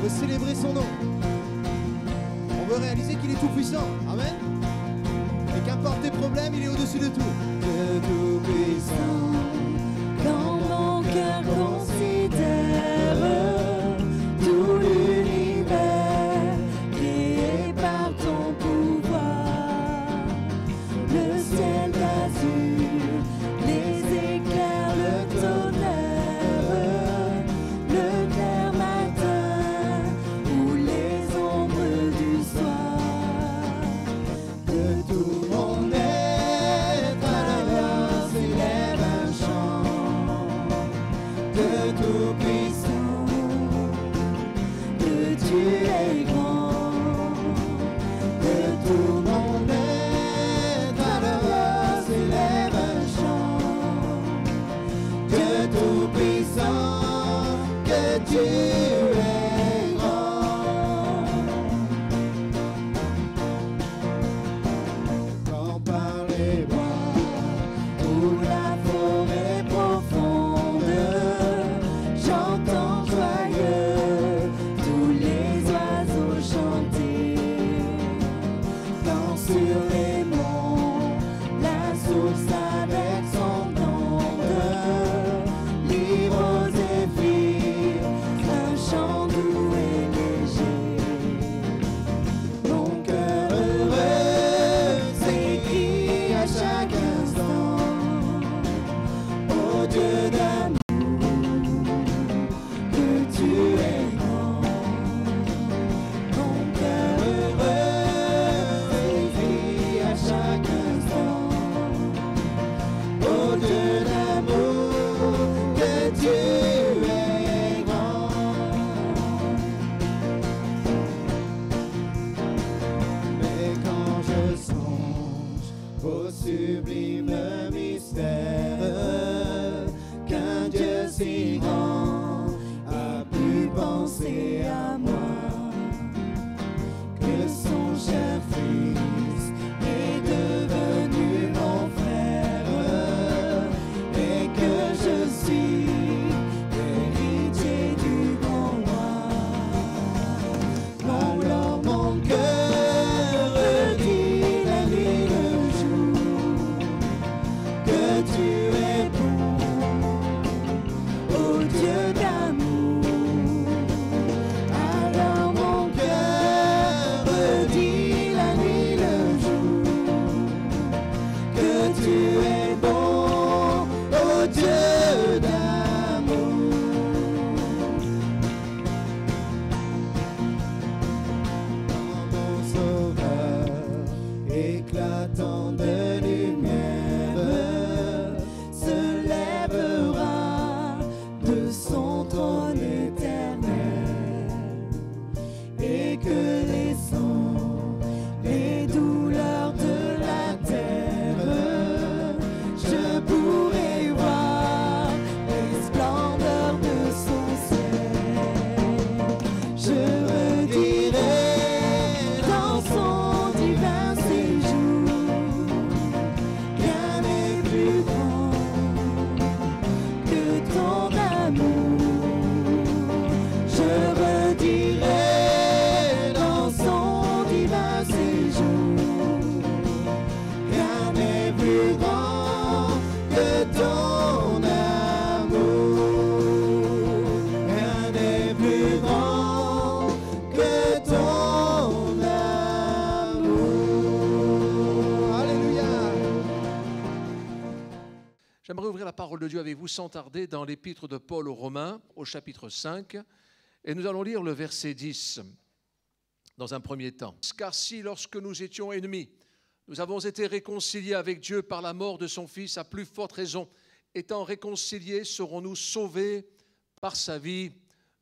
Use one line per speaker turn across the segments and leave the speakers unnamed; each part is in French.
veut célébrer son nom. On veut réaliser qu'il est tout puissant. Amen. Et qu'importe tes problèmes, il est au-dessus de tout.
De tout puissant, quand mon cœur considère tout l'univers créé par ton pouvoir, le ciel d'azur, les éclairs, le tonnerre, le clair matin ou les ombres du soir, de tout mon être alors s'élève un chant de tout puissant, que tu es grand, de tout mon être alors s'élève un chant de tout puissant, que tu es grand. Quand par les bois ou la forêt profonde, j'entends joyeux tous les oiseaux chanter. Quand sur les monts, la source avec son onde livre aux zéphyrs un chant doux et léger. Mon cœur heureux s'écrie à chaque instant, ô Dieu d'amour, que tu es grand. Mon cœur heureux s'écrie à chaque instant, ô Dieu d'amour, que tu es grand. Mais quand je songe au sublime mystère qu'un Dieu si grand a pu penser à moi, que son cher Fils est devenu mon frère et que je suis héritier du grand roi. Alors mon cœur dit la nuit le jour que tu es bon, ô Dieu d'amour. Alors mon cœur dit la nuit le jour que tu es bon, ô Dieu d'amour. Mon sauveur, éclatant de lumière, se lèvera de son trône éternel, et que les sons, les douleurs de la terre, je pourrai voir les splendeurs de son ciel. Je redirai dans son divin séjour, rien n'est plus grand que ton amour. Je redirai dans son divin séjour, rien n'est plus grand que ton amour. Rien n'est plus grand que ton amour.
Alléluia.
J'aimerais ouvrir la parole de Dieu avec vous sans tarder dans l'épître de Paul aux Romains, au chapitre 5, et nous allons lire le verset 10 dans un premier temps. Car si, lorsque nous étions ennemis, nous avons été réconciliés avec Dieu par la mort de son Fils, à plus forte raison, étant réconciliés, serons-nous sauvés par sa vie.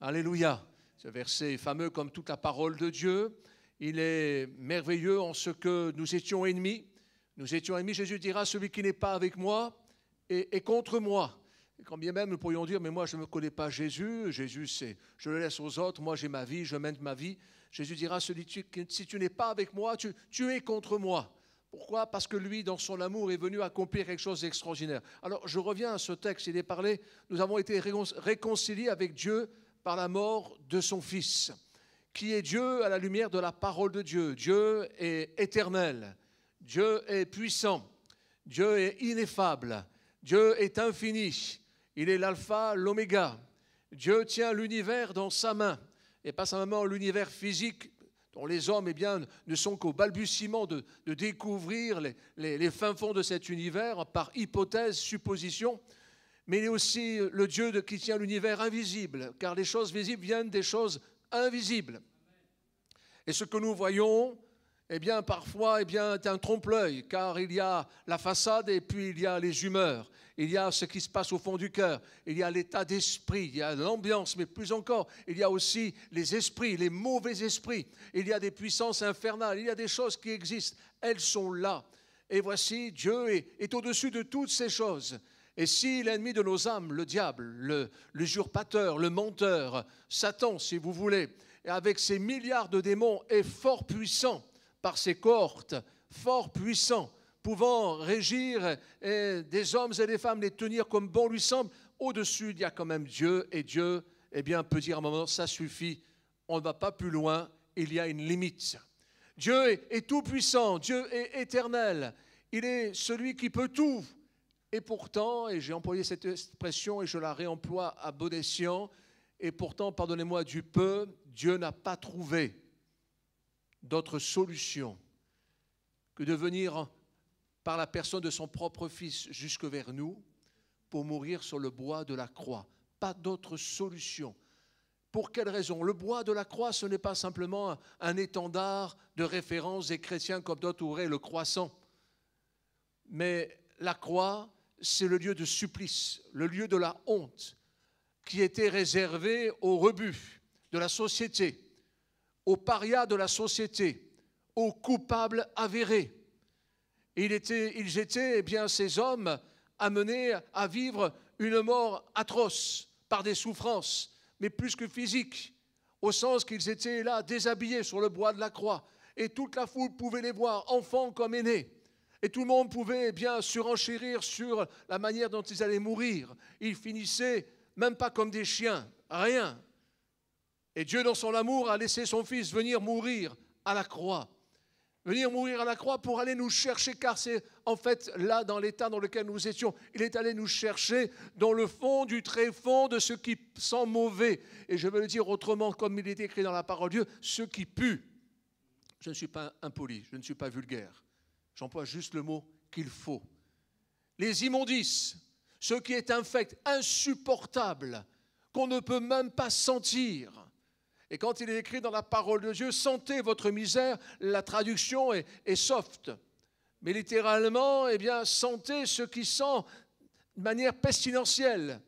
Alléluia. Ce verset est fameux comme toute la parole de Dieu. Il est merveilleux en ce que nous étions ennemis. Nous étions ennemis, Jésus dira, celui qui n'est pas avec moi est contre moi. Et quand bien même nous pourrions dire, mais moi je ne connais pas Jésus, Jésus c'est, je le laisse aux autres, moi j'ai ma vie, je mène ma vie. Jésus dira, si tu n'es pas avec moi, tu es contre moi. Pourquoi? Parce que lui, dans son amour, est venu accomplir quelque chose d'extraordinaire. Alors, je reviens à ce texte, il est parlé, nous avons été réconciliés avec Dieu par la mort de son Fils. Qui est Dieu à la lumière de la parole de Dieu? Dieu est éternel, Dieu est puissant, Dieu est ineffable, Dieu est infini, il est l'alpha, l'oméga. Dieu tient l'univers dans sa main, et pas simplement l'univers physique, dont les hommes ne sont qu'au balbutiement de découvrir les fins fonds de cet univers par hypothèse, supposition, mais il est aussi le Dieu qui tient l'univers invisible, car les choses visibles viennent des choses invisibles. Et ce que nous voyons, parfois, est un trompe-l'œil, car il y a la façade et puis il y a les humeurs. Il y a ce qui se passe au fond du cœur, il y a l'état d'esprit, il y a l'ambiance, mais plus encore, il y a aussi les esprits, les mauvais esprits. Il y a des puissances infernales, il y a des choses qui existent, elles sont là. Et voici, Dieu est au-dessus de toutes ces choses. Et si l'ennemi de nos âmes, le diable, l'usurpateur, le menteur, Satan, si vous voulez, avec ses milliards de démons, est fort puissant par ses cohortes, fort puissant, pouvant régir des hommes et des femmes, les tenir comme bon lui semble, au-dessus, il y a quand même Dieu, et Dieu, peut dire à un moment, ça suffit, on ne va pas plus loin, il y a une limite. Dieu est tout puissant, Dieu est éternel, il est celui qui peut tout. Et pourtant, et j'ai employé cette expression et je la réemploie à bon escient, et pourtant, pardonnez-moi du peu, Dieu n'a pas trouvé d'autre solution que de venir par la personne de son propre Fils jusque vers nous pour mourir sur le bois de la croix. Pas d'autre solution. Pour quelle raison? Le bois de la croix, ce n'est pas simplement un étendard de référence des chrétiens comme d'autres auraient le croissant. Mais la croix, c'est le lieu de supplice, le lieu de la honte qui était réservé aux rebuts de la société, aux parias de la société, aux coupables avérés. Ils étaient, ces hommes, amenés à vivre une mort atroce par des souffrances, mais plus que physiques, au sens qu'ils étaient là, déshabillés sur le bois de la croix, et toute la foule pouvait les voir, enfants comme aînés. Et tout le monde pouvait surenchérir sur la manière dont ils allaient mourir. Ils finissaient même pas comme des chiens, rien. Et Dieu, dans son amour, a laissé son Fils venir mourir à la croix. Venir mourir à la croix pour aller nous chercher, car c'est en fait là, dans l'état dans lequel nous étions, il est allé nous chercher dans le fond du tréfonds de ce qui sent mauvais. Et je vais le dire autrement, comme il est écrit dans la parole de Dieu, ce qui pue. Je ne suis pas impoli, je ne suis pas vulgaire. J'emploie juste le mot qu'il faut. Les immondices, ce qui est infect, insupportable, qu'on ne peut même pas sentir. Et quand il est écrit dans la parole de Dieu, sentez votre misère, la traduction est soft. Mais littéralement, sentez ce qui sent de manière pestilentielle,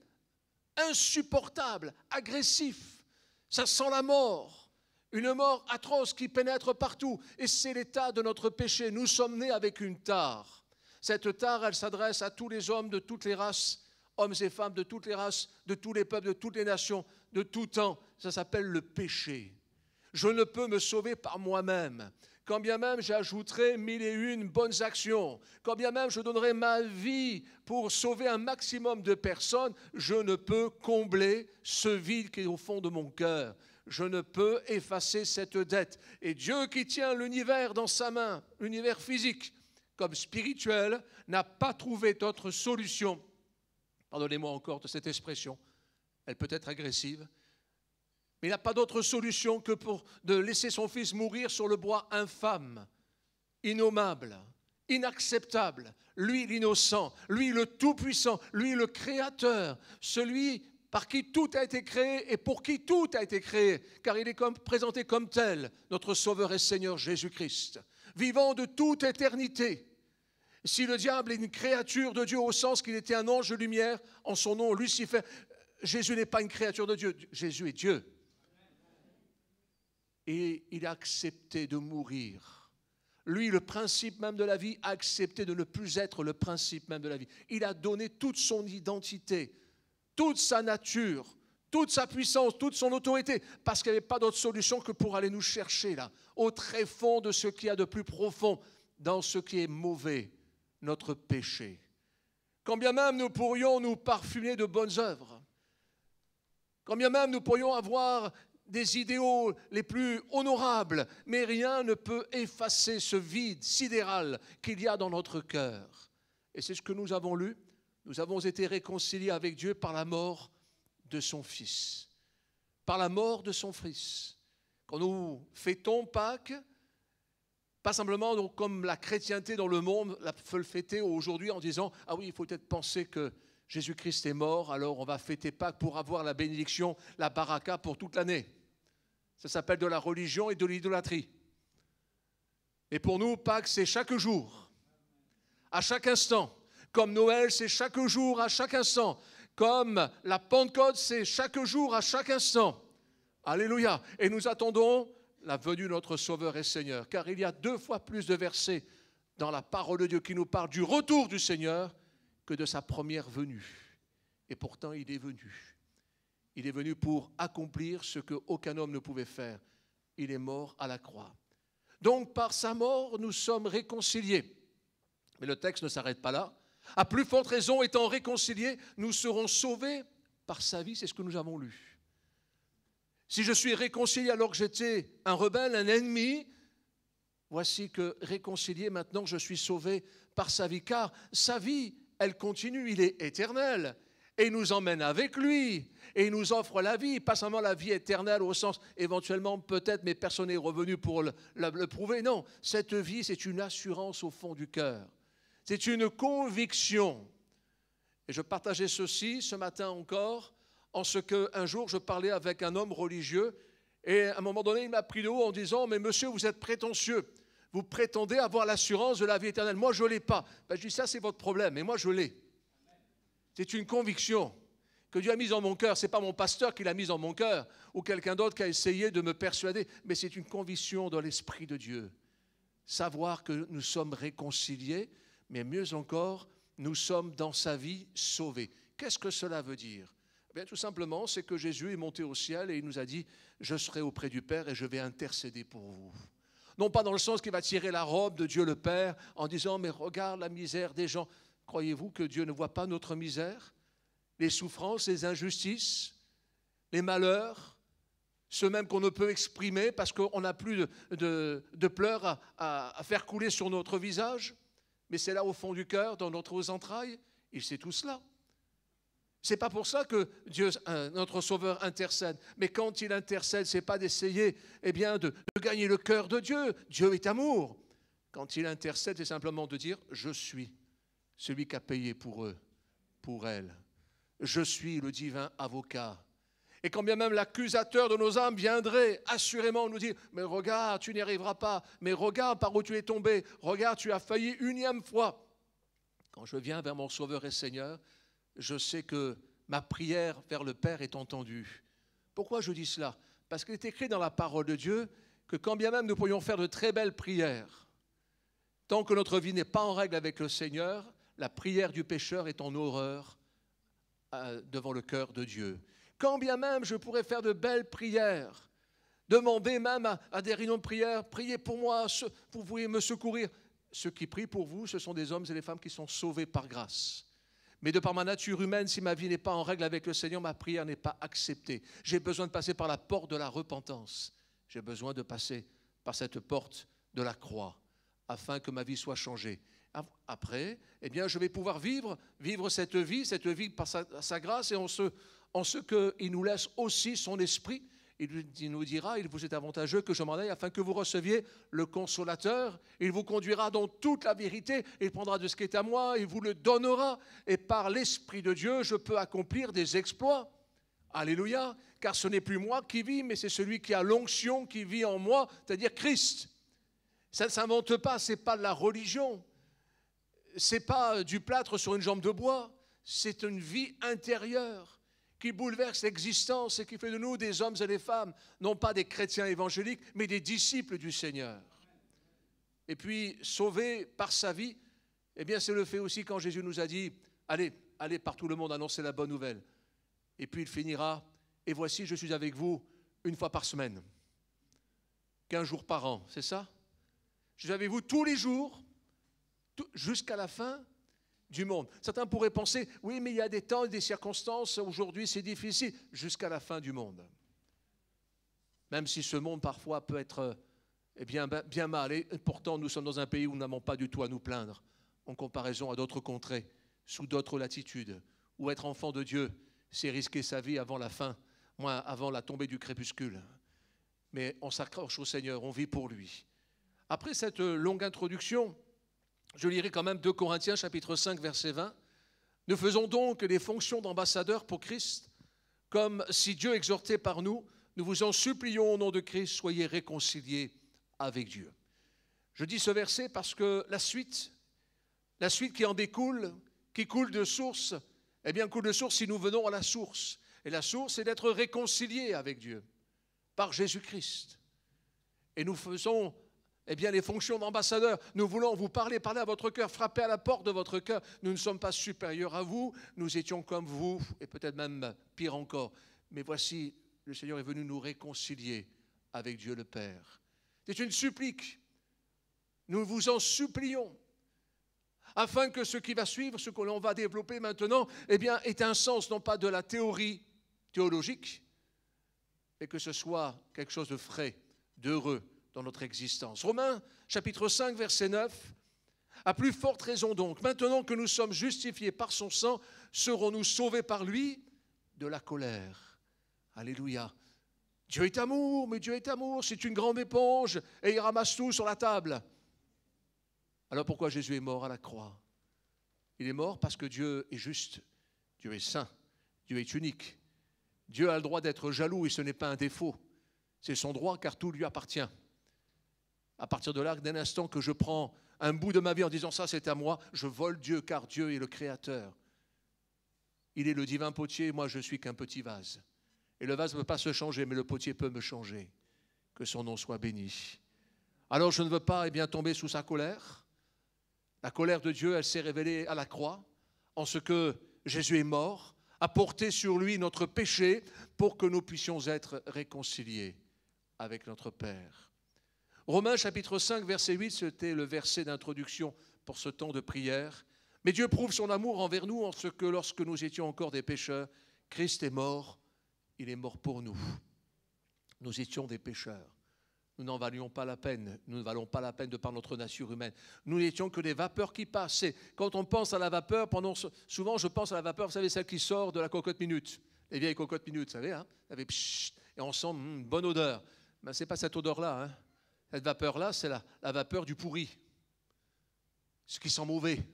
insupportable, agressif. Ça sent la mort, une mort atroce qui pénètre partout. Et c'est l'état de notre péché. Nous sommes nés avec une tare. Cette tare, elle s'adresse à tous les hommes de toutes les races, hommes et femmes de toutes les races, de tous les peuples, de toutes les nations, de tout temps. Ça s'appelle le péché. Je ne peux me sauver par moi-même. Quand bien même j'ajouterai 1001 bonnes actions, quand bien même je donnerai ma vie pour sauver un maximum de personnes, je ne peux combler ce vide qui est au fond de mon cœur. Je ne peux effacer cette dette. Et Dieu qui tient l'univers dans sa main, l'univers physique comme spirituel, n'a pas trouvé d'autre solution. Pardonnez-moi encore de cette expression, elle peut être agressive, mais il n'a pas d'autre solution que de laisser son Fils mourir sur le bois infâme, innommable, inacceptable. Lui l'innocent, lui le tout-puissant, lui le créateur, celui par qui tout a été créé et pour qui tout a été créé, car il est présenté comme tel, notre Sauveur et Seigneur Jésus-Christ, vivant de toute éternité. Si le diable est une créature de Dieu au sens qu'il était un ange de lumière, en son nom Lucifer, Jésus n'est pas une créature de Dieu, Jésus est Dieu. Et il a accepté de mourir. Lui, le principe même de la vie, a accepté de ne plus être le principe même de la vie. Il a donné toute son identité, toute sa nature, toute sa puissance, toute son autorité, parce qu'il n'y avait pas d'autre solution que pour aller nous chercher là, au tréfonds de ce qu'il y a de plus profond, dans ce qui est mauvais, notre péché. Quand bien même nous pourrions nous parfumer de bonnes œuvres, quand bien même nous pourrions avoir des idéaux les plus honorables, mais rien ne peut effacer ce vide sidéral qu'il y a dans notre cœur. Et c'est ce que nous avons lu. Nous avons été réconciliés avec Dieu par la mort de son Fils. Par la mort de son Fils. Quand nous fêtons Pâques, pas simplement donc, comme la chrétienté dans le monde la peut le fêter aujourd'hui en disant « Ah oui, il faut peut-être penser que Jésus-Christ est mort, alors on va fêter Pâques pour avoir la bénédiction, la baraka pour toute l'année. » Ça s'appelle de la religion et de l'idolâtrie. Et pour nous, Pâques, c'est chaque jour, à chaque instant. Comme Noël, c'est chaque jour, à chaque instant. Comme la Pentecôte, c'est chaque jour, à chaque instant. Alléluia. Et nous attendons la venue de notre Sauveur et Seigneur. Car il y a 2 fois plus de versets dans la parole de Dieu qui nous parlent du retour du Seigneur que de sa première venue. Et pourtant, il est venu. Il est venu pour accomplir ce qu'aucun homme ne pouvait faire. Il est mort à la croix. Donc, par sa mort, nous sommes réconciliés. Mais le texte ne s'arrête pas là. À plus forte raison, étant réconciliés, nous serons sauvés par sa vie. C'est ce que nous avons lu. Si je suis réconcilié alors que j'étais un rebelle, un ennemi, voici que réconcilié, maintenant je suis sauvé par sa vie. Car sa vie, elle continue, il est éternel. Et il nous emmène avec lui, et il nous offre la vie, pas seulement la vie éternelle au sens éventuellement peut-être, mais personne n'est revenu pour le prouver. Non, cette vie, c'est une assurance au fond du cœur. C'est une conviction. Et je partageais ceci ce matin encore, en ce qu'un jour je parlais avec un homme religieux, et à un moment donné, il m'a pris de haut en disant « Mais monsieur, vous êtes prétentieux, vous prétendez avoir l'assurance de la vie éternelle. Moi, je ne l'ai pas. » Je dis « Ça, c'est votre problème, mais moi, je l'ai. » C'est une conviction que Dieu a mise en mon cœur. Ce n'est pas mon pasteur qui l'a mise en mon cœur ou quelqu'un d'autre qui a essayé de me persuader, mais c'est une conviction dans l'Esprit de Dieu. Savoir que nous sommes réconciliés, mais mieux encore, nous sommes dans sa vie sauvés. Qu'est-ce que cela veut dire ? Bien, tout simplement, c'est que Jésus est monté au ciel et il nous a dit « Je serai auprès du Père et je vais intercéder pour vous ». Non pas dans le sens qu'il va tirer la robe de Dieu le Père en disant « Mais regarde la misère des gens ». Croyez-vous que Dieu ne voit pas notre misère, les souffrances, les injustices, les malheurs, ceux même qu'on ne peut exprimer parce qu'on n'a plus de pleurs à faire couler sur notre visage? Mais c'est là au fond du cœur, dans notre entrailles, il sait tout cela. Ce n'est pas pour ça que Dieu, notre Sauveur, intercède. Mais quand il intercède, ce n'est pas d'essayer de gagner le cœur de Dieu. Dieu est amour. Quand il intercède, c'est simplement de dire « Je suis ». Celui qui a payé pour eux, pour elles. Je suis le divin avocat. Et quand bien même l'accusateur de nos âmes viendrait assurément nous dire « Mais regarde, tu n'y arriveras pas. Mais regarde par où tu es tombé. Regarde, tu as failli 1e fois. » Quand je viens vers mon Sauveur et Seigneur, je sais que ma prière vers le Père est entendue. Pourquoi je dis cela? Parce qu'il est écrit dans la parole de Dieu que quand bien même nous pourrions faire de très belles prières, tant que notre vie n'est pas en règle avec le Seigneur, la prière du pécheur est en horreur devant le cœur de Dieu. Quand bien même je pourrais faire de belles prières, demander même à des réunions de prière, priez pour moi, vous pouvez me secourir. Ceux qui prient pour vous, ce sont des hommes et des femmes qui sont sauvés par grâce. Mais de par ma nature humaine, si ma vie n'est pas en règle avec le Seigneur, ma prière n'est pas acceptée. J'ai besoin de passer par la porte de la repentance. J'ai besoin de passer par cette porte de la croix, afin que ma vie soit changée. Après, je vais pouvoir vivre cette vie par sa grâce et en ce qu'il nous laisse aussi son esprit. Il nous dira, il vous est avantageux que je m'en aille afin que vous receviez le Consolateur. Il vous conduira dans toute la vérité, il prendra de ce qui est à moi, il vous le donnera. Et par l'Esprit de Dieu, je peux accomplir des exploits. Alléluia, car ce n'est plus moi qui vis, mais c'est celui qui a l'onction qui vit en moi, c'est-à-dire Christ. Ça ne s'invente pas, ce n'est pas de la religion. Ce n'est pas du plâtre sur une jambe de bois, c'est une vie intérieure qui bouleverse l'existence et qui fait de nous des hommes et des femmes, non pas des chrétiens évangéliques, mais des disciples du Seigneur. Et puis, sauvés par sa vie, c'est le fait aussi quand Jésus nous a dit « Allez par tout le monde annoncer la bonne nouvelle ». Et puis il finira « Et voici, je suis avec vous 1 fois par semaine, 15 jours par an », c'est ça? Je suis avec vous tous les jours, jusqu'à la fin du monde. Certains pourraient penser, oui, mais il y a des temps et des circonstances, aujourd'hui c'est difficile, jusqu'à la fin du monde. même si ce monde parfois peut être bien mal. Et pourtant, nous sommes dans un pays où nous n'avons pas du tout à nous plaindre en comparaison à d'autres contrées, sous d'autres latitudes, où être enfant de Dieu, c'est risquer sa vie avant la fin, moins avant la tombée du crépuscule. Mais on s'accroche au Seigneur, on vit pour lui. Après cette longue introduction, je lirai quand même 2 Corinthiens chapitre 5 verset 20. Nous faisons donc les fonctions d'ambassadeurs pour Christ, comme si Dieu exhortait par nous, nous vous en supplions au nom de Christ, soyez réconciliés avec Dieu. Je dis ce verset parce que la suite qui en découle, qui coule de source, eh bien coule de source si nous venons à la source. Et la source, c'est d'être réconciliés avec Dieu par Jésus-Christ. Et nous faisons les fonctions d'ambassadeurs. Nous voulons vous parler à votre cœur, frapper à la porte de votre cœur. Nous ne sommes pas supérieurs à vous, nous étions comme vous, et peut-être même pire encore. Mais voici, le Seigneur est venu nous réconcilier avec Dieu le Père. C'est une supplique. Nous vous en supplions, afin que ce qui va suivre, ce que l'on va développer maintenant, ait un sens, non pas de la théorie théologique, mais que ce soit quelque chose de frais, d'heureux dans notre existence. Romains, chapitre 5, verset 9. À plus forte raison donc, maintenant que nous sommes justifiés par son sang, serons-nous sauvés par lui de la colère. Alléluia. Dieu est amour, mais Dieu est amour, c'est une grande éponge et il ramasse tout sur la table. Alors pourquoi Jésus est mort à la croix? Il est mort parce que Dieu est juste, Dieu est saint, Dieu est unique. Dieu a le droit d'être jaloux et ce n'est pas un défaut. C'est son droit car tout lui appartient. À partir de là, d'un instant que je prends un bout de ma vie en disant ça c'est à moi, je vole Dieu car Dieu est le Créateur. Il est le divin potier, moi je suis qu'un petit vase. Et le vase ne peut pas se changer, mais le potier peut me changer. Que son nom soit béni. Alors je ne veux pas tomber sous sa colère. La colère de Dieu, elle s'est révélée à la croix, en ce que Jésus est mort, a porté sur lui notre péché pour que nous puissions être réconciliés avec notre Père. Romains chapitre 5, verset 8, c'était le verset d'introduction pour ce temps de prière. Mais Dieu prouve son amour envers nous en ce que lorsque nous étions encore des pécheurs, Christ est mort, il est mort pour nous. Nous étions des pécheurs. Nous n'en valions pas la peine, nous ne valons pas la peine de par notre nature humaine. Nous n'étions que des vapeurs qui passent. Et quand on pense à la vapeur, souvent je pense à la vapeur, vous savez, celle qui sort de la cocotte minute. Les vieilles cocottes minutes, vous savez, hein, et on sent une bonne odeur. Mais ce n'est pas cette odeur-là. Hein. Cette vapeur-là, c'est la vapeur du pourri. Ce qui sent mauvais.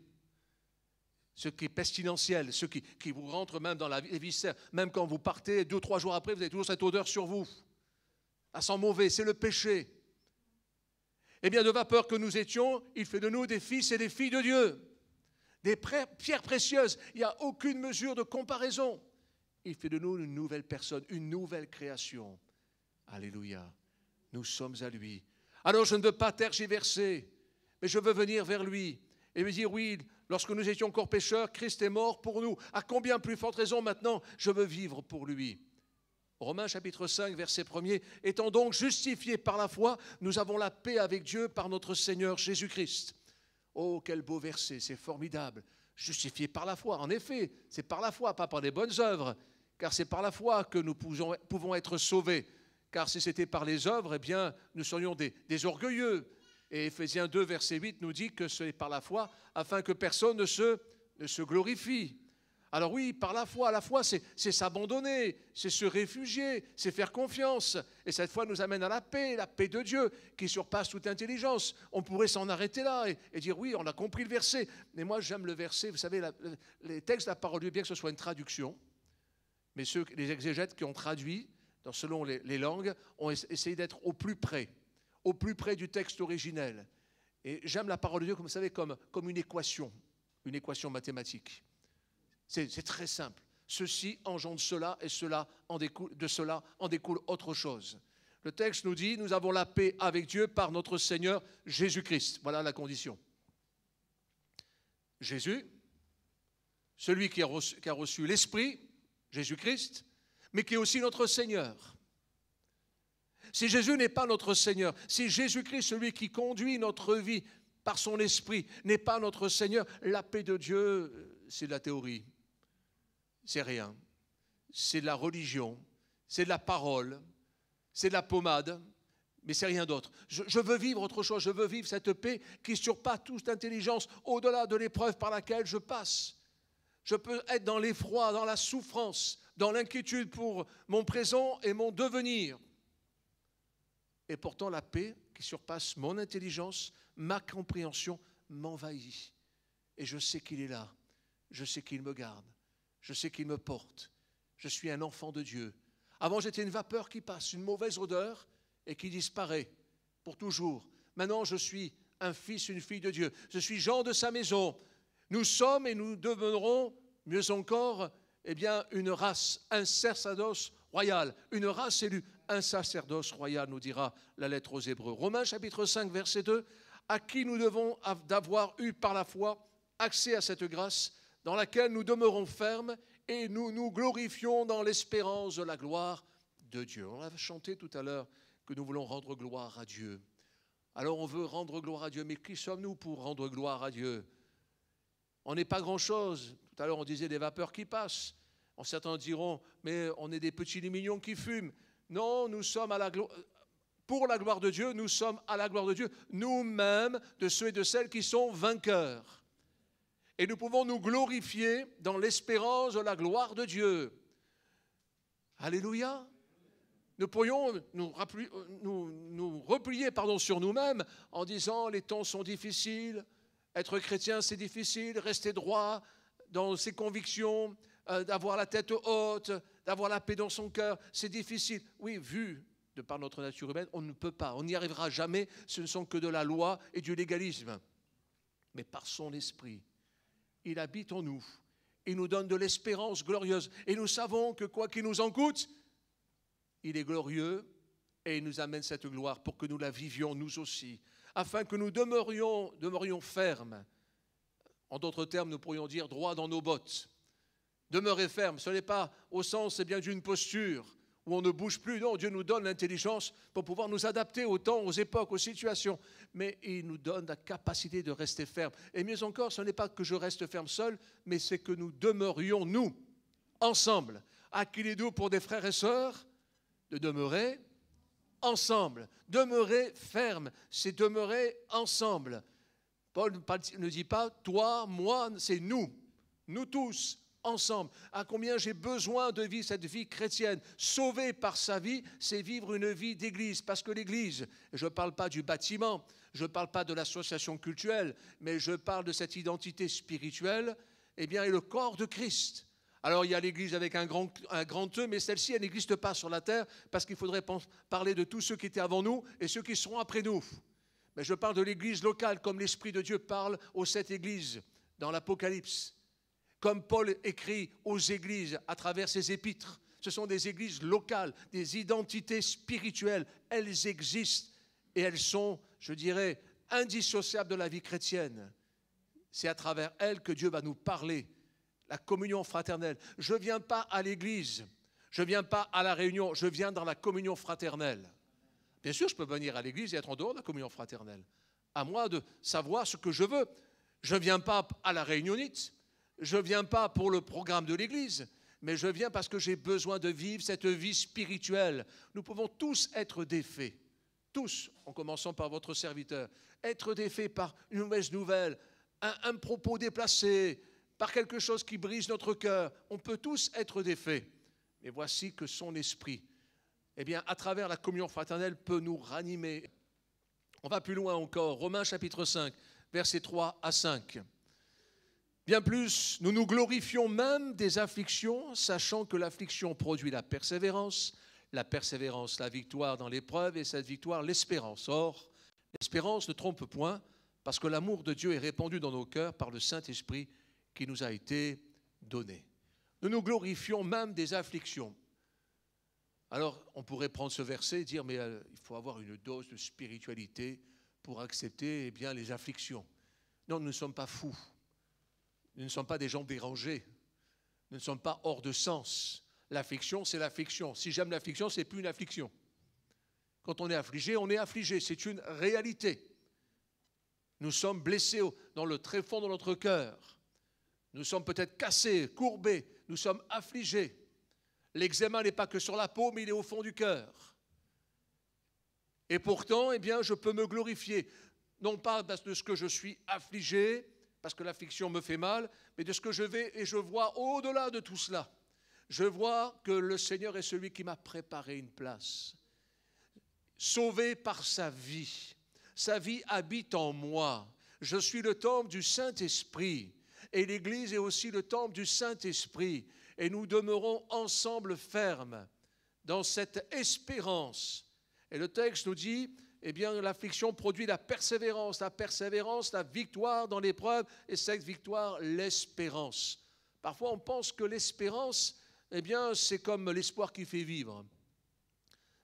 Ce qui est pestilentiel, ce qui vous rentre même dans les viscères. Même quand vous partez, 2 ou 3 jours après, vous avez toujours cette odeur sur vous. Ça sent mauvais, c'est le péché. Eh bien, de vapeur que nous étions, il fait de nous des fils et des filles de Dieu. Des pierres précieuses, il n'y a aucune mesure de comparaison. Il fait de nous une nouvelle personne, une nouvelle création. Alléluia. Nous sommes à lui. Alors je ne veux pas tergiverser, mais je veux venir vers lui et me dire oui, lorsque nous étions encore pécheurs, Christ est mort pour nous. À combien plus forte raison maintenant, je veux vivre pour lui. Romains chapitre 5, verset 1er, étant donc justifiés par la foi, nous avons la paix avec Dieu par notre Seigneur Jésus-Christ. Oh, quel beau verset, c'est formidable. Justifiés par la foi, en effet, c'est par la foi, pas par des bonnes œuvres, car c'est par la foi que nous pouvons être sauvés. Car si c'était par les œuvres, nous serions des orgueilleux. Et Éphésiens 2, verset 8 nous dit que c'est par la foi, afin que personne ne se glorifie. Alors oui, par la foi c'est s'abandonner, c'est se réfugier, c'est faire confiance. Et cette foi nous amène à la paix de Dieu qui surpasse toute intelligence. On pourrait s'en arrêter là et dire oui, on a compris le verset. Mais moi j'aime le verset, vous savez, les textes de la parole de Dieu, bien que ce soit une traduction, mais les exégètes qui ont traduit, selon les langues, ont essayé d'être au plus près du texte originel. Et j'aime la parole de Dieu, comme vous savez, comme une équation mathématique. C'est très simple. Ceci engendre cela et de cela en découle autre chose. Le texte nous dit, nous avons la paix avec Dieu par notre Seigneur Jésus-Christ. Voilà la condition. Jésus, celui qui a reçu l'Esprit, Jésus-Christ, mais qui est aussi notre Seigneur. Si Jésus n'est pas notre Seigneur, si Jésus-Christ, celui qui conduit notre vie par son Esprit, n'est pas notre Seigneur, la paix de Dieu, c'est de la théorie. C'est rien. C'est de la religion, c'est de la parole, c'est de la pommade, mais c'est rien d'autre. Je veux vivre autre chose, je veux vivre cette paix qui surpasse toute intelligence au-delà de l'épreuve par laquelle je passe. Je peux être dans l'effroi, dans la souffrance, dans l'inquiétude pour mon présent et mon devenir. Et pourtant, la paix qui surpasse mon intelligence, ma compréhension, m'envahit. Et je sais qu'il est là, je sais qu'il me garde, je sais qu'il me porte. Je suis un enfant de Dieu. Avant, j'étais une vapeur qui passe, une mauvaise odeur et qui disparaît pour toujours. Maintenant, je suis un fils, une fille de Dieu. Je suis Jean de sa maison. Nous sommes et nous deviendrons, mieux encore, eh bien, une race, un sacerdoce royal, une race élue, un sacerdoce royal, nous dira la lettre aux Hébreux. Romains chapitre 5, verset 2, à qui nous devons d'avoir eu par la foi accès à cette grâce dans laquelle nous demeurons fermes et nous nous glorifions dans l'espérance de la gloire de Dieu. On a chanté tout à l'heure que nous voulons rendre gloire à Dieu. Alors on veut rendre gloire à Dieu, mais qui sommes-nous pour rendre gloire à Dieu? On n'est pas grand-chose. Tout à l'heure on disait des vapeurs qui passent. Certains diront, mais on est des petits mignons qui fument. Non, nous sommes pour la gloire de Dieu, nous sommes à la gloire de Dieu, nous-mêmes, de ceux et de celles qui sont vainqueurs. Et nous pouvons nous glorifier dans l'espérance de la gloire de Dieu. Alléluia. Nous pourrions nous replier sur nous-mêmes en disant les temps sont difficiles, être chrétien c'est difficile, rester droit dans ses convictions, d'avoir la tête haute, d'avoir la paix dans son cœur, c'est difficile. Oui, vu de par notre nature humaine, on ne peut pas, on n'y arrivera jamais, ce ne sont que de la loi et du légalisme. Mais par son esprit, il habite en nous, il nous donne de l'espérance glorieuse. Et nous savons que quoi qu'il nous en coûte, il est glorieux et il nous amène cette gloire pour que nous la vivions nous aussi, afin que nous demeurions fermes. En d'autres termes, nous pourrions dire droit dans nos bottes. Demeurer ferme, ce n'est pas au sens bien d'une posture où on ne bouge plus. Non, Dieu nous donne l'intelligence pour pouvoir nous adapter au temps, aux époques, aux situations. Mais il nous donne la capacité de rester ferme. Et mieux encore, ce n'est pas que je reste ferme seul, mais c'est que nous demeurions, nous, ensemble. À qu'il est doux pour des frères et sœurs de demeurer ensemble. Demeurer ferme, c'est demeurer ensemble. Paul ne dit pas toi, moi, c'est nous. Nous tous. Ensemble. À combien j'ai besoin de vivre cette vie chrétienne. Sauvé par sa vie, c'est vivre une vie d'église. Parce que l'église, je ne parle pas du bâtiment, je ne parle pas de l'association cultuelle, mais je parle de cette identité spirituelle, eh bien, est le corps de Christ. Alors, il y a l'église avec un grand E, mais celle-ci, elle n'existe pas sur la terre, parce qu'il faudrait parler de tous ceux qui étaient avant nous et ceux qui seront après nous. Mais je parle de l'église locale, comme l'Esprit de Dieu parle aux 7 églises dans l'Apocalypse. Comme Paul écrit aux églises à travers ses épîtres. Ce sont des églises locales, des identités spirituelles. Elles existent et elles sont, je dirais, indissociables de la vie chrétienne. C'est à travers elles que Dieu va nous parler. La communion fraternelle. Je ne viens pas à l'église, je ne viens pas à la réunion, je viens dans la communion fraternelle. Bien sûr, je peux venir à l'église et être en dehors de la communion fraternelle. À moi de savoir ce que je veux. Je ne viens pas à la réunionnite. Je ne viens pas pour le programme de l'Église, mais je viens parce que j'ai besoin de vivre cette vie spirituelle. Nous pouvons tous être défaits, tous, en commençant par votre serviteur, être défaits par une mauvaise nouvelle, un propos déplacé, par quelque chose qui brise notre cœur. On peut tous être défaits. Mais voici que son esprit, eh bien, à travers la communion fraternelle, peut nous ranimer. On va plus loin encore. Romains chapitre 5, versets 3 à 5. Bien plus, nous nous glorifions même des afflictions, sachant que l'affliction produit la persévérance, la victoire dans l'épreuve, et cette victoire, l'espérance. Or, l'espérance ne trompe point, parce que l'amour de Dieu est répandu dans nos cœurs par le Saint-Esprit qui nous a été donné. Nous nous glorifions même des afflictions. Alors, on pourrait prendre ce verset et dire, mais il faut avoir une dose de spiritualité pour accepter bien, les afflictions. Non, nous ne sommes pas fous. Nous ne sommes pas des gens dérangés. Nous ne sommes pas hors de sens. L'affliction, c'est l'affliction. Si j'aime l'affliction, ce n'est plus une affliction. Quand on est affligé. C'est une réalité. Nous sommes blessés dans le tréfonds de notre cœur. Nous sommes peut-être cassés, courbés. Nous sommes affligés. L'eczéma n'est pas que sur la peau, mais il est au fond du cœur. Et pourtant, eh bien, je peux me glorifier, non pas de ce que je suis affligé, parce que l'affliction me fait mal, mais de ce que je vais et je vois au-delà de tout cela. Je vois que le Seigneur est celui qui m'a préparé une place. Sauvé par sa vie habite en moi. Je suis le temple du Saint-Esprit et l'Église est aussi le temple du Saint-Esprit. Et nous demeurons ensemble fermes dans cette espérance. Et le texte nous dit, eh bien, l'affliction produit la persévérance, la victoire dans l'épreuve, et cette victoire, l'espérance. Parfois, on pense que l'espérance, eh bien, c'est comme l'espoir qui fait vivre.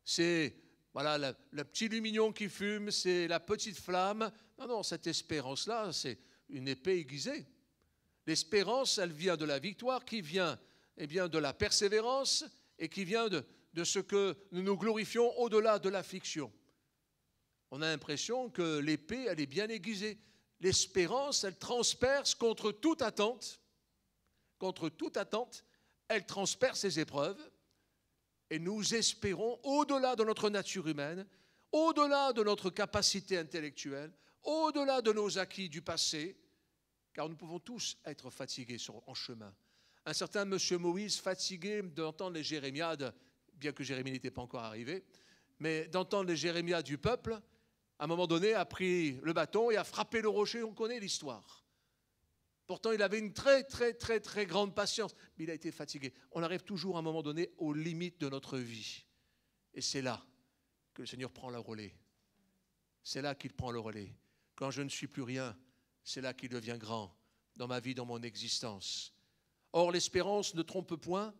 C'est, voilà, le petit lumignon qui fume, c'est la petite flamme. Non, cette espérance-là, c'est une épée aiguisée. L'espérance, elle vient de la victoire, qui vient, eh bien, de la persévérance, et qui vient de ce que nous nous glorifions au-delà de l'affliction. On a l'impression que l'épée, elle est bien aiguisée. L'espérance, elle transperce contre toute attente. Contre toute attente, elle transperce ces épreuves. Et nous espérons au-delà de notre nature humaine, au-delà de notre capacité intellectuelle, au-delà de nos acquis du passé, car nous pouvons tous être fatigués en chemin. Un certain monsieur Moïse, fatigué d'entendre les jérémiades, bien que Jérémie n'était pas encore arrivé, mais d'entendre les jérémiades du peuple, à un moment donné, a pris le bâton et a frappé le rocher. On connaît l'histoire. Pourtant, il avait une très, très, très, très grande patience, mais il a été fatigué. On arrive toujours à un moment donné aux limites de notre vie. Et c'est là que le Seigneur prend le relais. C'est là qu'il prend le relais. Quand je ne suis plus rien, c'est là qu'il devient grand dans ma vie, dans mon existence. Or, l'espérance ne trompe point,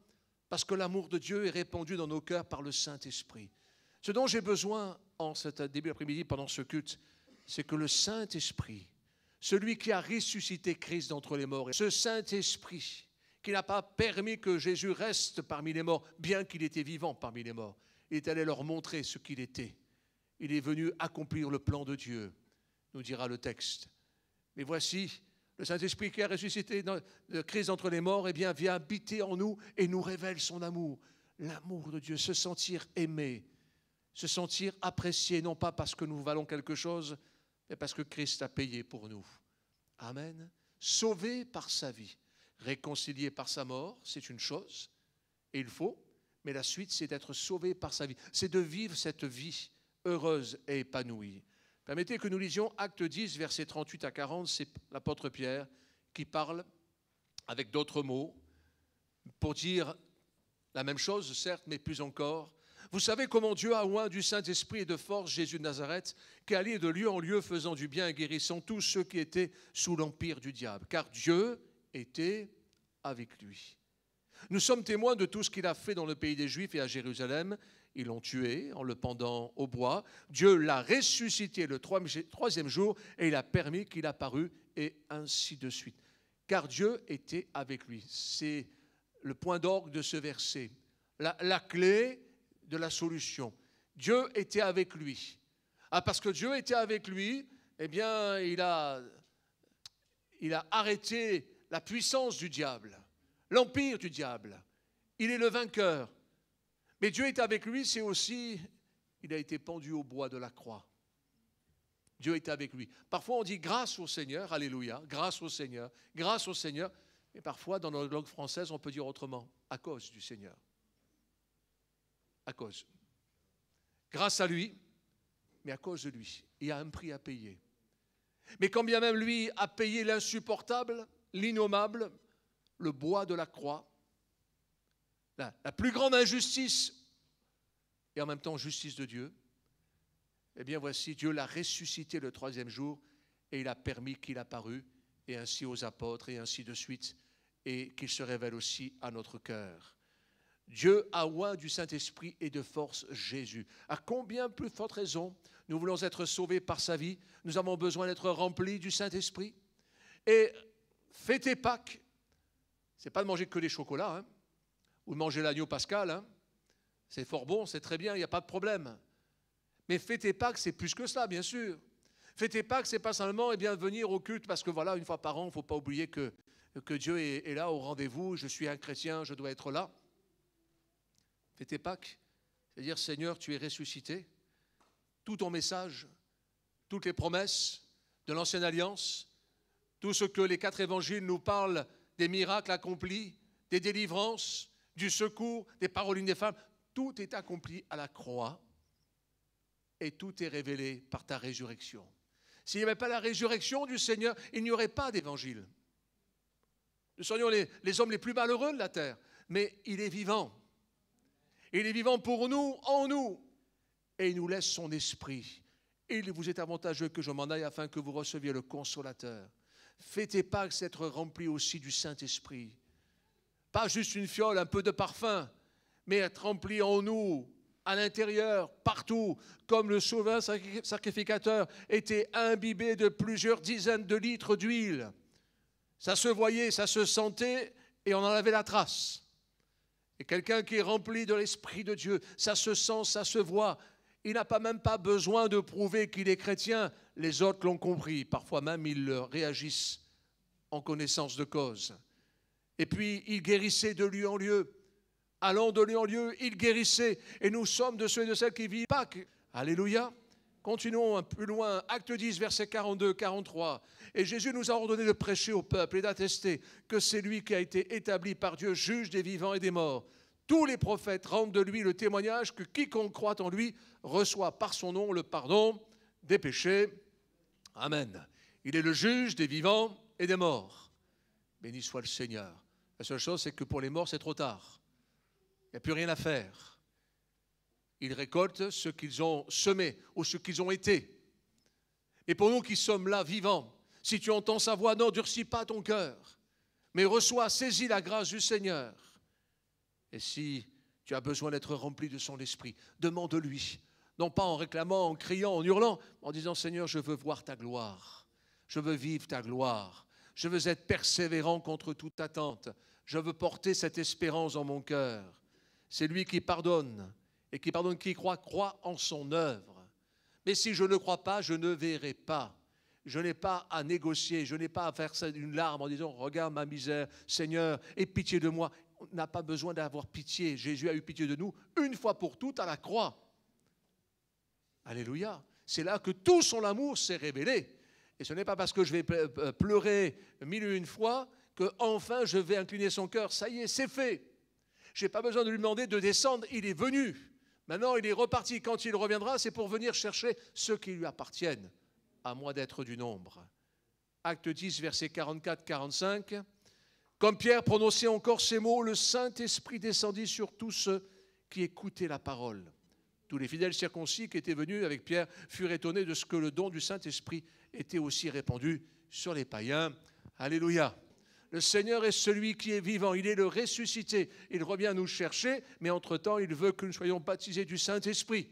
parce que l'amour de Dieu est répandu dans nos cœurs par le Saint-Esprit. Ce dont j'ai besoin en cet début d'après-midi, pendant ce culte, c'est que le Saint-Esprit, celui qui a ressuscité Christ d'entre les morts, ce Saint-Esprit qui n'a pas permis que Jésus reste parmi les morts, bien qu'il était vivant parmi les morts, il est allé leur montrer ce qu'il était. Il est venu accomplir le plan de Dieu, nous dira le texte. Mais voici, le Saint-Esprit qui a ressuscité Christ d'entre les morts, eh bien, vient habiter en nous et nous révèle son amour. L'amour de Dieu, se sentir aimé, se sentir apprécié, non pas parce que nous valons quelque chose, mais parce que Christ a payé pour nous. Amen. Sauvé par sa vie, réconcilié par sa mort, c'est une chose, et il faut, mais la suite, c'est d'être sauvé par sa vie. C'est de vivre cette vie heureuse et épanouie. Permettez que nous lisions Acte 10, versets 38 à 40, c'est l'apôtre Pierre qui parle avec d'autres mots pour dire la même chose, certes, mais plus encore. Vous savez comment Dieu a oint du Saint-Esprit et de force Jésus de Nazareth, qui allait de lieu en lieu faisant du bien et guérissant tous ceux qui étaient sous l'empire du diable, car Dieu était avec lui. Nous sommes témoins de tout ce qu'il a fait dans le pays des Juifs et à Jérusalem. Ils l'ont tué en le pendant au bois. Dieu l'a ressuscité le troisième jour et il a permis qu'il apparût et ainsi de suite. Car Dieu était avec lui. C'est le point d'orgue de ce verset. La clé de la solution. Dieu était avec lui. Parce que Dieu était avec lui, eh bien, il a arrêté la puissance du diable, l'empire du diable. Il est le vainqueur. Mais Dieu est avec lui, c'est aussi, il a été pendu au bois de la croix. Dieu est avec lui. Parfois on dit grâce au Seigneur, alléluia, grâce au Seigneur, mais parfois dans notre langue française on peut dire autrement, à cause du Seigneur. À cause. Grâce à lui, mais à cause de lui. Il y a un prix à payer. Mais quand bien même lui a payé l'insupportable, l'innommable, le bois de la croix, la plus grande injustice et en même temps justice de Dieu, eh bien voici, Dieu l'a ressuscité le troisième jour et il a permis qu'il apparût et ainsi aux apôtres et ainsi de suite et qu'il se révèle aussi à notre cœur. Dieu a oint du Saint-Esprit et de force Jésus. À combien plus forte raison nous voulons être sauvés par sa vie, nous avons besoin d'être remplis du Saint-Esprit. Et fêter Pâques, ce n'est pas de manger que des chocolats, hein, ou de manger l'agneau pascal, hein. C'est fort bon, c'est très bien, il n'y a pas de problème. Mais fêter Pâques, c'est plus que cela, bien sûr. Fêter Pâques, c'est pas seulement venir au culte, parce que voilà, une fois par an, il ne faut pas oublier que Dieu est là au rendez-vous, je suis un chrétien, je dois être là. Fêter Pâques, c'est dire, Seigneur, tu es ressuscité, tout ton message, toutes les promesses de l'Ancienne Alliance, tout ce que les 4 évangiles nous parlent des miracles accomplis, des délivrances, du secours, des paroles des femmes, tout est accompli à la croix et tout est révélé par ta résurrection. S'il n'y avait pas la résurrection du Seigneur, il n'y aurait pas d'évangile. Nous serions les hommes les plus malheureux de la terre, mais il est vivant. Il est vivant pour nous, en nous, et il nous laisse son esprit. Il vous est avantageux que je m'en aille afin que vous receviez le Consolateur. Faites tes Pâques être remplis aussi du Saint-Esprit. Pas juste une fiole, un peu de parfum, mais être rempli en nous, à l'intérieur, partout, comme le souverain sacrificateur était imbibé de plusieurs dizaines de litres d'huile. Ça se voyait, ça se sentait, et on en avait la trace. Et quelqu'un qui est rempli de l'Esprit de Dieu, ça se sent, ça se voit. Il n'a même pas besoin de prouver qu'il est chrétien. Les autres l'ont compris. Parfois même, ils réagissent en connaissance de cause. Et puis, il guérissait de lieu en lieu. Allant de lieu en lieu, il guérissait. Et nous sommes de ceux et de celles qui vivent Pâques. Alléluia. Continuons un peu loin. Acte 10, versets 42, 43. Et Jésus nous a ordonné de prêcher au peuple et d'attester que c'est lui qui a été établi par Dieu, juge des vivants et des morts. Tous les prophètes rendent de lui le témoignage que quiconque croit en lui reçoit par son nom le pardon des péchés. Amen. Il est le juge des vivants et des morts. Béni soit le Seigneur. La seule chose, c'est que pour les morts, c'est trop tard. Il n'y a plus rien à faire. Ils récoltent ce qu'ils ont semé ou ce qu'ils ont été. Et pour nous qui sommes là, vivants, si tu entends sa voix, n'endurcis pas ton cœur, mais reçois, saisis la grâce du Seigneur. Et si tu as besoin d'être rempli de son esprit, demande-lui, non pas en réclamant, en criant, en hurlant, en disant « Seigneur, je veux voir ta gloire, je veux vivre ta gloire, je veux être persévérant contre toute attente, je veux porter cette espérance dans mon cœur. » C'est lui qui pardonne, et qui pardonne qui croit en son œuvre. Mais si je ne crois pas, je ne verrai pas. Je n'ai pas à négocier, je n'ai pas à faire une larme en disant « Regarde ma misère, Seigneur, aie pitié de moi. » On n'a pas besoin d'avoir pitié. Jésus a eu pitié de nous une fois pour toutes à la croix. Alléluia. C'est là que tout son amour s'est révélé. Et ce n'est pas parce que je vais pleurer 1001 fois qu'enfin je vais incliner son cœur. Ça y est, c'est fait. Je n'ai pas besoin de lui demander de descendre. Il est venu. Maintenant, il est reparti. Quand il reviendra, c'est pour venir chercher ceux qui lui appartiennent, à moins d'être du nombre. Acte 10, versets 44-45. Comme Pierre prononçait encore ces mots, le Saint-Esprit descendit sur tous ceux qui écoutaient la parole. Tous les fidèles circoncis qui étaient venus avec Pierre furent étonnés de ce que le don du Saint-Esprit était aussi répandu sur les païens. Alléluia. Le Seigneur est celui qui est vivant, il est le ressuscité. Il revient nous chercher, mais entre-temps, il veut que nous soyons baptisés du Saint-Esprit,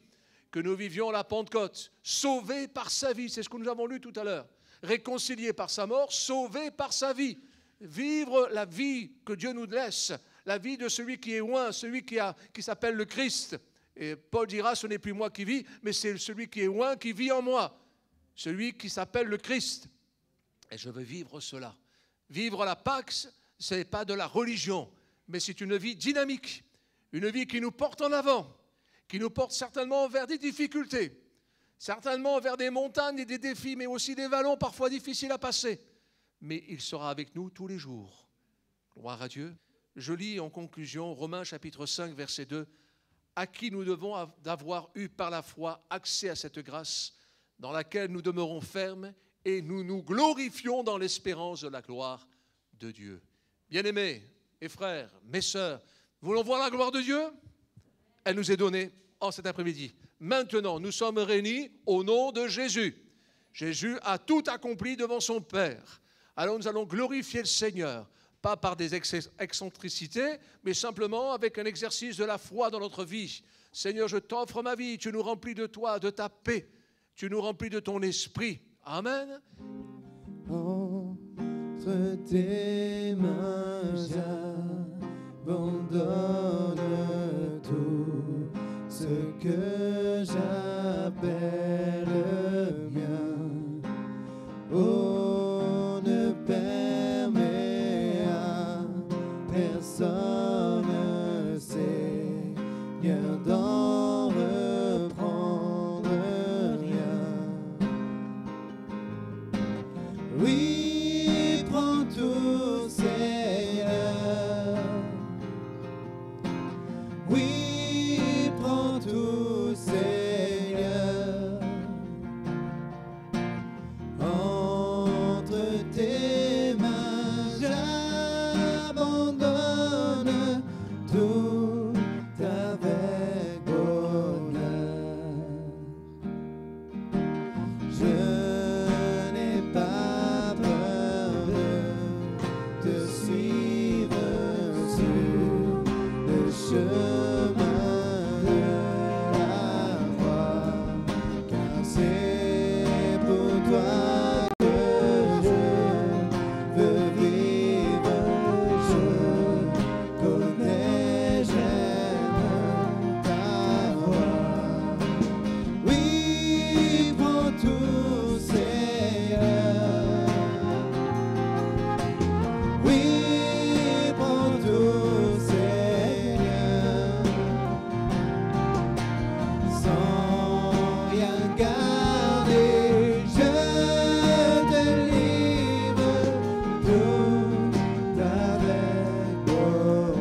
que nous vivions la Pentecôte, sauvés par sa vie. C'est ce que nous avons lu tout à l'heure. Réconciliés par sa mort, sauvés par sa vie. Vivre la vie que Dieu nous laisse, la vie de celui qui est loin, celui qui s'appelle le Christ. Et Paul dira, ce n'est plus moi qui vis, mais c'est celui qui est loin qui vit en moi, celui qui s'appelle le Christ. Et je veux vivre cela. Vivre la Pâques, ce n'est pas de la religion, mais c'est une vie dynamique, une vie qui nous porte en avant, qui nous porte certainement vers des difficultés, certainement vers des montagnes et des défis, mais aussi des vallons parfois difficiles à passer. Mais il sera avec nous tous les jours. Gloire à Dieu. Je lis en conclusion Romains chapitre 5, verset 2, « À qui nous devons d'avoir eu par la foi accès à cette grâce dans laquelle nous demeurons fermes et nous nous glorifions dans l'espérance de la gloire de Dieu. » Bien-aimés, mes frères, mes sœurs, voulons voir la gloire de Dieu? Elle nous est donnée en cet après-midi. Maintenant, nous sommes réunis au nom de Jésus. Jésus a tout accompli devant son Père. Alors nous allons glorifier le Seigneur, pas par des excentricités, mais simplement avec un exercice de la foi dans notre vie. Seigneur, je t'offre ma vie, tu nous remplis de toi, de ta paix, tu nous remplis de ton esprit. Amen.
Entre tes mains, j'abandonne tout ce que j'appelle mien. Oh, ne permets à personne, Seigneur, d'en reprendre Je n'ai pas peur de te suivre sur le chemin de la croix, car c'est pour toi que je veux vivre. Je connais, j'aime ta voix. Oui, prends tout, Seigneur. Oui, prends tout, Seigneur. Sans rien garder, je te livre tout avec bonheur.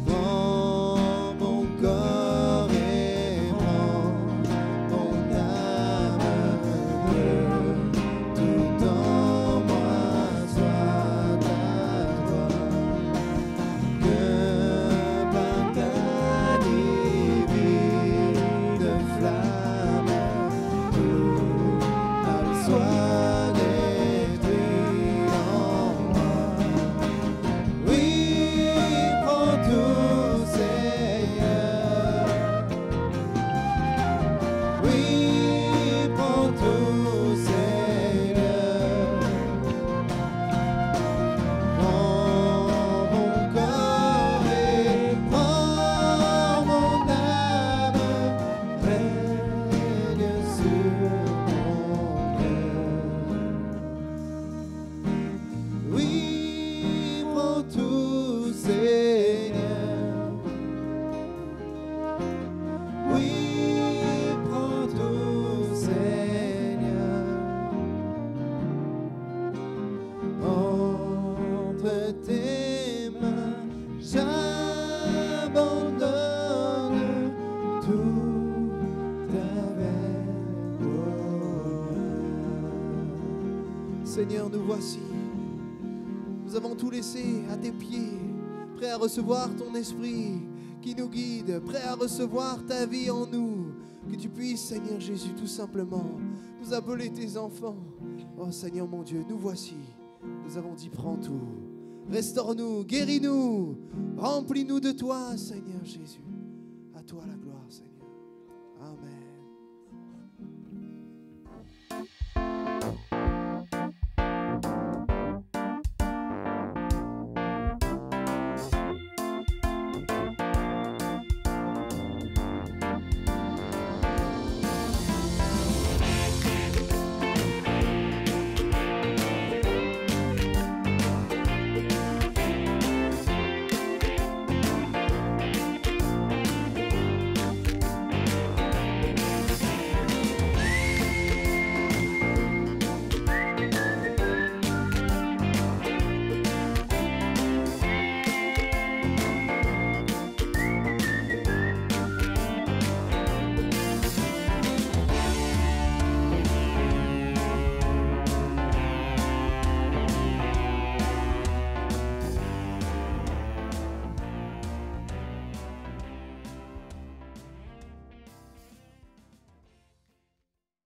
Prends mon corps et prends mon âme, que tout en moi soit à toi, que par ta divine flamme tout mal soit détruit en moi. Oui, prends tout, Seigneur. Oui, prends tout, Seigneur. Prends mon corps et prends mon âme, règne sur mon cœur. Oui, prends tout, Seigneur. Oui, prends tout, Seigneur. Entre tes mains, j'abandonne tout avec bonheur.
Seigneur, nous voici. Nous avons tout laissé à tes pieds, prêts à recevoir ton esprit qui nous guide, prêts à recevoir ta vie en nous. Que tu puisses, Seigneur Jésus, tout simplement nous appeler tes enfants. Oh Seigneur mon Dieu, nous voici. Nous avons dit prends tout. Restaure-nous, guéris-nous, remplis-nous de toi, Seigneur Jésus. À toi la gloire, Seigneur. Amen.